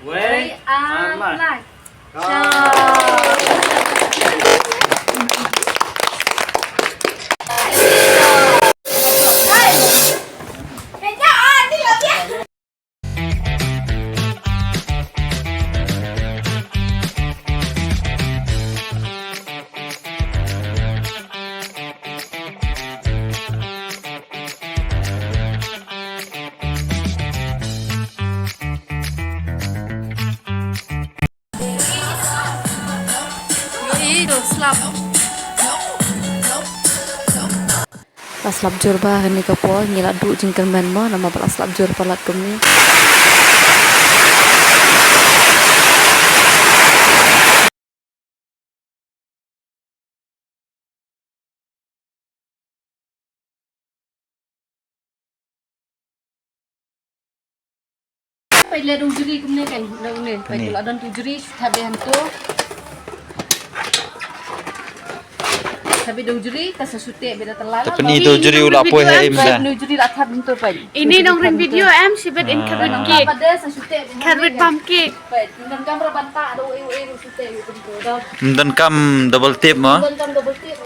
Với ăn lại. Pas lap jur ba ni kapo ngila du jingkan men mo nama pas lap jur palat kami. Pai le dong juri kumne kan dong ne pai kula don tu juri thabe hantu. Tapi dong juri ka sasute beda telala. Tapi ni dong juri ulah apa hai imda. Dong juri rak thab bentur pai. Ini dongren video em sibet in kabin cake. Pada sasute. Carrot plum cake. Pai dan kamera banta do eu sute bentur. Dan kam double tip mo. Dan kam double tip.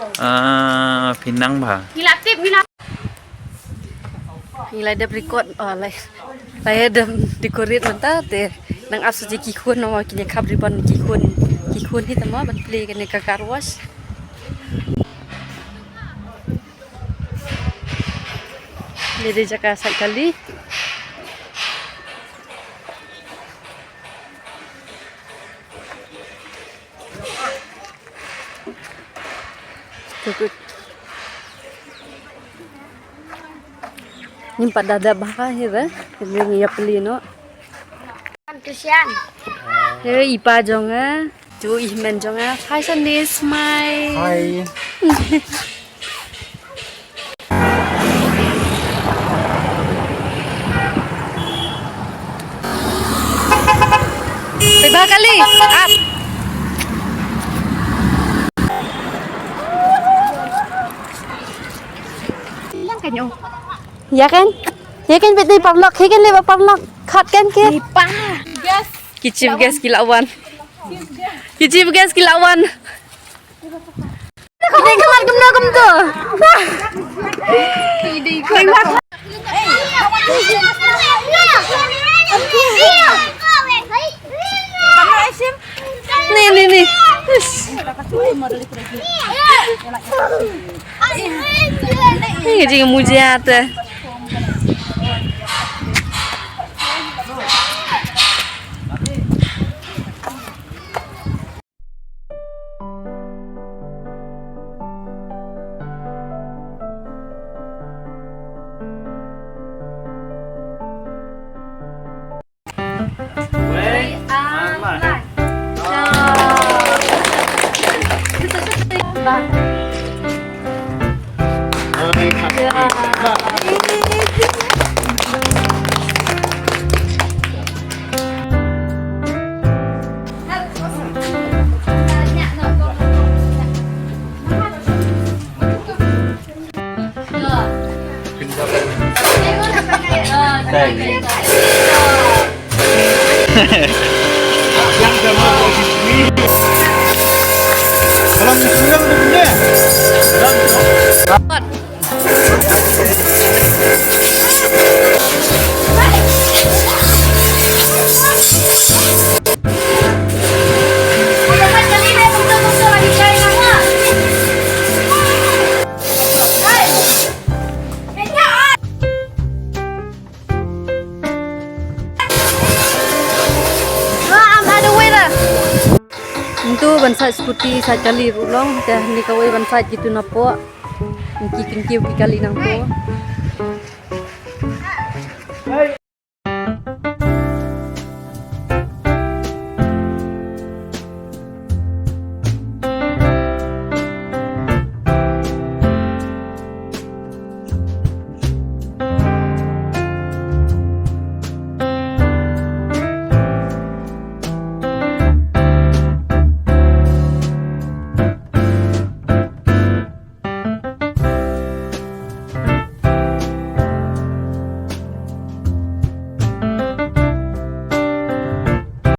Pinang ba. Gila tip gila. Ngilai dah record lai dah decorate mentah teh nang asu je kikun nama kini kap ribbon kikun hita mah ban play kan kakak ruas. Jadi jaka sekali. Cukup. Nimpat dada baka hira, ini ya pelino. Kesian. Hei ipa jonga, tu ihmen jonga. Hi Sandy, smile. Hai. Tiba kali, up. Yang kanyo. Ya kan? Ya kan betul pavlok, ya kan lewat pavlok. Cut kan ke? Ipa. Gas. Kicip gas kilauan. Kicip gas kilauan. Ini kamar gem tu. Ini kuat. Nih. Ini jadi mujat. Với ăn lại. Yang sama posisi. Kalau misalnya udah gede. Itu bansai seperti saya kali ulong dah ni kawai bansai gitu napo. Kiki kali nang po.